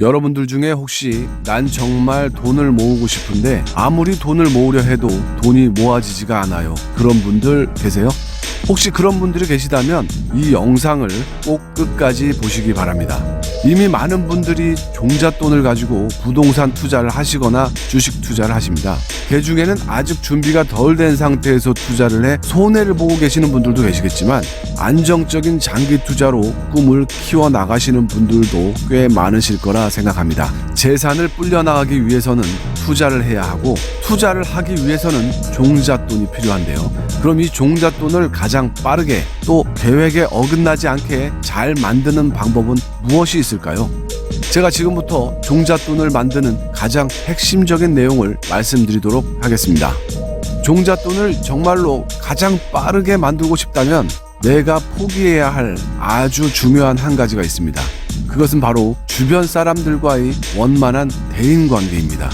여러분들 중에 혹시 난 정말 돈을 모으고 싶은데 아무리 돈을 모으려 해도 돈이 모아지지가 않아요. 그런 분들 계세요? 혹시 그런 분들이 계시다면 이 영상을 꼭 끝까지 보시기 바랍니다. 이미 많은 분들이 종잣돈을 가지고 부동산 투자를 하시거나 주식 투자를 하십니다. 그 중에는 아직 준비가 덜 된 상태에서 투자를 해 손해를 보고 계시는 분들도 계시겠지만 안정적인 장기 투자로 꿈을 키워나가시는 분들도 꽤 많으실 거라 생각합니다. 재산을 불려나가기 위해서는 투자를 해야 하고 투자를 하기 위해서는 종잣돈이 필요한데요. 그럼 이 종잣돈을 가장 빠르게 또 계획에 어긋나지 않게 잘 만드는 방법은 무엇이 있을까요? 제가 지금부터 종잣돈을 만드는 가장 핵심적인 내용을 말씀드리도록 하겠습니다. 종잣돈을 정말로 가장 빠르게 만들고 싶다면 내가 포기해야 할 아주 중요한 한 가지가 있습니다. 그것은 바로 주변 사람들과의 원만한 대인관계입니다.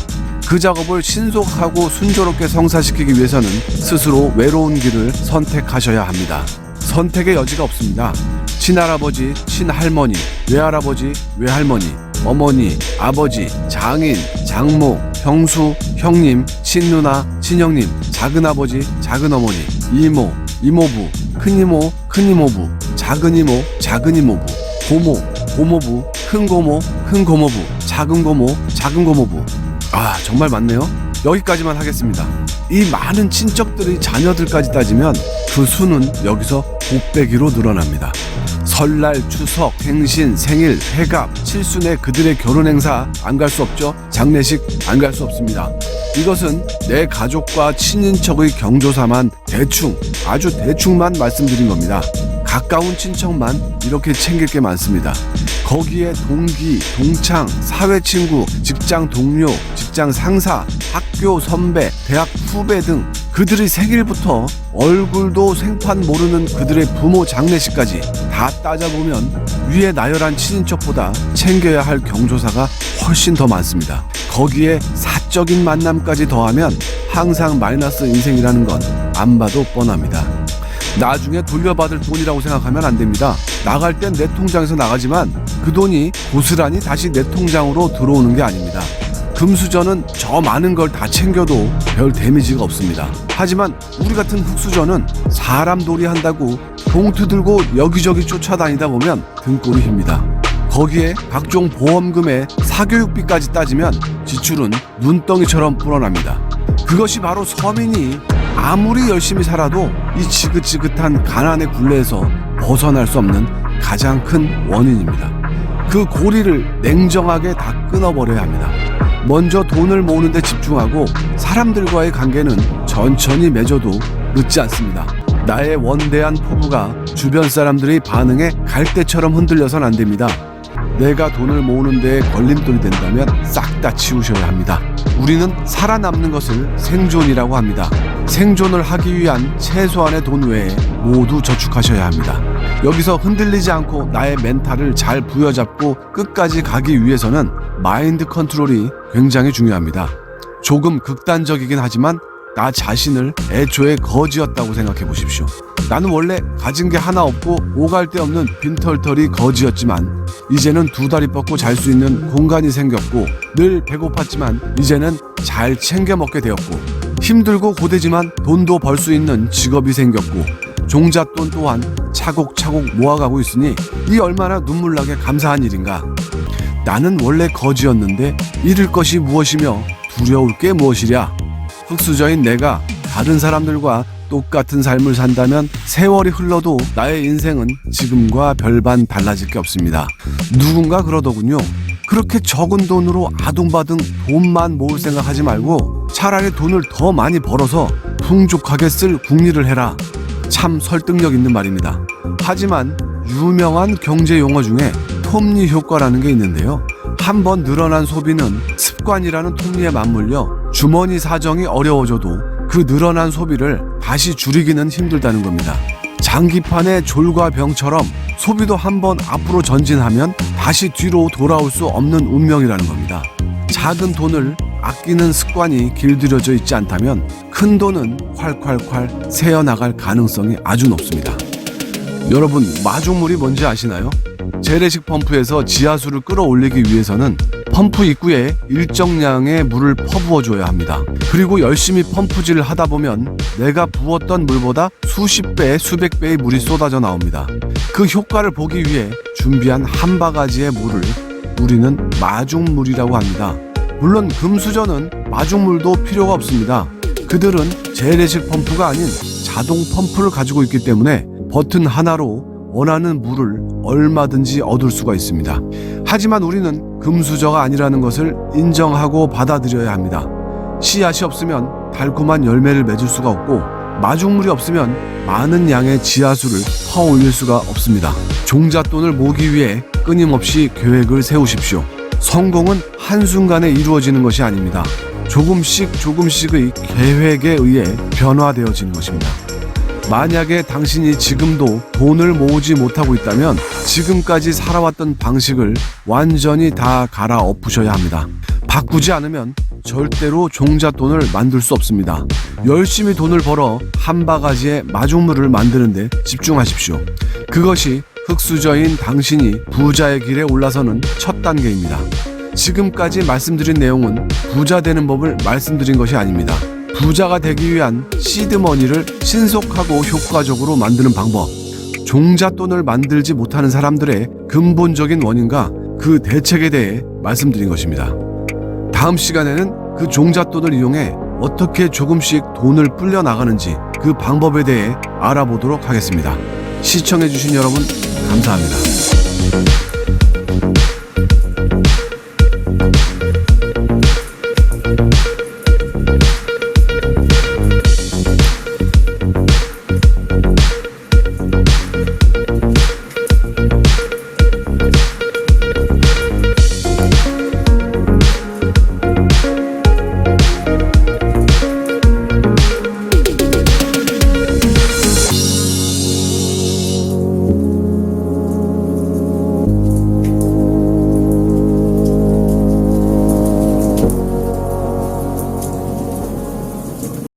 그 작업을 신속하고 순조롭게 성사시키기 위해서는 스스로 외로운 길을 선택하셔야 합니다. 선택의 여지가 없습니다. 친할아버지, 친할머니, 외할아버지, 외할머니, 어머니, 아버지, 장인, 장모, 형수, 형님, 친누나, 친형님, 작은아버지, 작은어머니, 이모, 이모부, 큰이모, 큰이모부, 작은이모, 작은이모부, 고모, 고모부, 큰고모, 큰고모부, 작은고모, 작은고모부. 아, 정말 많네요. 여기까지만 하겠습니다. 이 많은 친척들의 자녀들까지 따지면 그 수는 여기서 곱빼기로 늘어납니다. 설날, 추석, 행신, 생일, 회갑, 칠순에 그들의 결혼 행사 안 갈 수 없죠. 장례식 안 갈 수 없습니다. 이것은 내 가족과 친인척의 경조사만 아주 대충만 말씀드린 겁니다. 가까운 친척만 이렇게 챙길 게 많습니다. 거기에 동기, 동창, 사회 친구, 직장 동료, 직장 상사, 학교 선배, 대학 후배 등 그들의 생일부터 얼굴도 생판 모르는 그들의 부모 장례식까지 다 따져보면 위에 나열한 친인척보다 챙겨야 할 경조사가 훨씬 더 많습니다. 거기에 사적인 만남까지 더하면 항상 마이너스 인생이라는 건 안 봐도 뻔합니다. 나중에 돌려받을 돈이라고 생각하면 안 됩니다. 나갈 땐 내 통장에서 나가지만 그 돈이 고스란히 다시 내 통장으로 들어오는 게 아닙니다. 금수저는 저 많은 걸 다 챙겨도 별 데미지가 없습니다. 하지만 우리 같은 흙수저는 사람 놀이 한다고 봉투 들고 여기저기 쫓아다니다 보면 등골이 힙니다. 거기에 각종 보험금에 사교육비까지 따지면 지출은 눈덩이처럼 불어납니다. 그것이 바로 서민이 아무리 열심히 살아도 이 지긋지긋한 가난의 굴레에서 벗어날 수 없는 가장 큰 원인입니다. 그 고리를 냉정하게 다 끊어버려야 합니다. 먼저 돈을 모으는 데 집중하고 사람들과의 관계는 천천히 맺어도 늦지 않습니다. 나의 원대한 포부가 주변 사람들의 반응에 갈대처럼 흔들려선 안 됩니다. 내가 돈을 모으는 데에 걸림돌이 된다면 싹 다 치우셔야 합니다. 우리는 살아남는 것을 생존이라고 합니다. 생존을 하기 위한 최소한의 돈 외에 모두 저축하셔야 합니다. 여기서 흔들리지 않고 나의 멘탈을 잘 부여잡고 끝까지 가기 위해서는 마인드 컨트롤이 굉장히 중요합니다. 조금 극단적이긴 하지만 나 자신을 애초에 거지였다고 생각해 보십시오. 나는 원래 가진 게 하나 없고 오갈 데 없는 빈털터리 거지였지만 이제는 두 다리 뻗고 잘 수 있는 공간이 생겼고 늘 배고팠지만 이제는 잘 챙겨 먹게 되었고 힘들고 고되지만 돈도 벌 수 있는 직업이 생겼고 종잣돈 또한 차곡차곡 모아가고 있으니 이 얼마나 눈물나게 감사한 일인가. 나는 원래 거지였는데 잃을 것이 무엇이며 두려울 게 무엇이랴. 흙수저인 내가 다른 사람들과 똑같은 삶을 산다면 세월이 흘러도 나의 인생은 지금과 별반 달라질 게 없습니다. 누군가 그러더군요. 그렇게 적은 돈으로 아둥바둥 돈만 모을 생각하지 말고 차라리 돈을 더 많이 벌어서 풍족하게 쓸 궁리를 해라. 참 설득력 있는 말입니다. 하지만 유명한 경제 용어 중에 톱니 효과라는 게 있는데요. 한번 늘어난 소비는 습관이라는 톱니에 맞물려 주머니 사정이 어려워져도 그 늘어난 소비를 다시 줄이기는 힘들다는 겁니다. 장기판의 졸과 병처럼 소비도 한번 앞으로 전진하면 다시 뒤로 돌아올 수 없는 운명이라는 겁니다. 작은 돈을 아끼는 습관이 길들여져 있지 않다면 큰 돈은 콸콸콸 새어나갈 가능성이 아주 높습니다. 여러분, 마중물이 뭔지 아시나요? 재래식 펌프에서 지하수를 끌어올리기 위해서는 펌프 입구에 일정량의 물을 퍼부어줘야 합니다. 그리고 열심히 펌프질을 하다 보면 내가 부었던 물보다 수십 배, 수백 배의 물이 쏟아져 나옵니다. 그 효과를 보기 위해 준비한 한 바가지의 물을 우리는 마중물이라고 합니다. 물론 금수저는 마중물도 필요가 없습니다. 그들은 재래식 펌프가 아닌 자동 펌프를 가지고 있기 때문에 버튼 하나로 원하는 물을 얼마든지 얻을 수가 있습니다. 하지만 우리는 금수저가 아니라는 것을 인정하고 받아들여야 합니다. 씨앗이 없으면 달콤한 열매를 맺을 수가 없고 마중물이 없으면 많은 양의 지하수를 퍼올릴 수가 없습니다. 종잣돈을 모으기 위해 끊임없이 계획을 세우십시오. 성공은 한순간에 이루어지는 것이 아닙니다. 조금씩의 계획에 의해 변화되어지는 것입니다. 만약에 당신이 지금도 돈을 모으지 못하고 있다면 지금까지 살아왔던 방식을 완전히 다 갈아엎으셔야 합니다. 바꾸지 않으면 절대로 종잣돈을 만들 수 없습니다. 열심히 돈을 벌어 한 바가지의 마중물을 만드는 데 집중하십시오. 그것이 흙수저인 당신이 부자의 길에 올라서는 첫 단계입니다. 지금까지 말씀드린 내용은 부자 되는 법을 말씀드린 것이 아닙니다. 부자가 되기 위한 시드머니를 신속하고 효과적으로 만드는 방법, 종잣돈을 만들지 못하는 사람들의 근본적인 원인과 그 대책에 대해 말씀드린 것입니다. 다음 시간에는 그 종잣돈을 이용해 어떻게 조금씩 돈을 불려 나가는지 그 방법에 대해 알아보도록 하겠습니다. 시청해주신 여러분 감사합니다.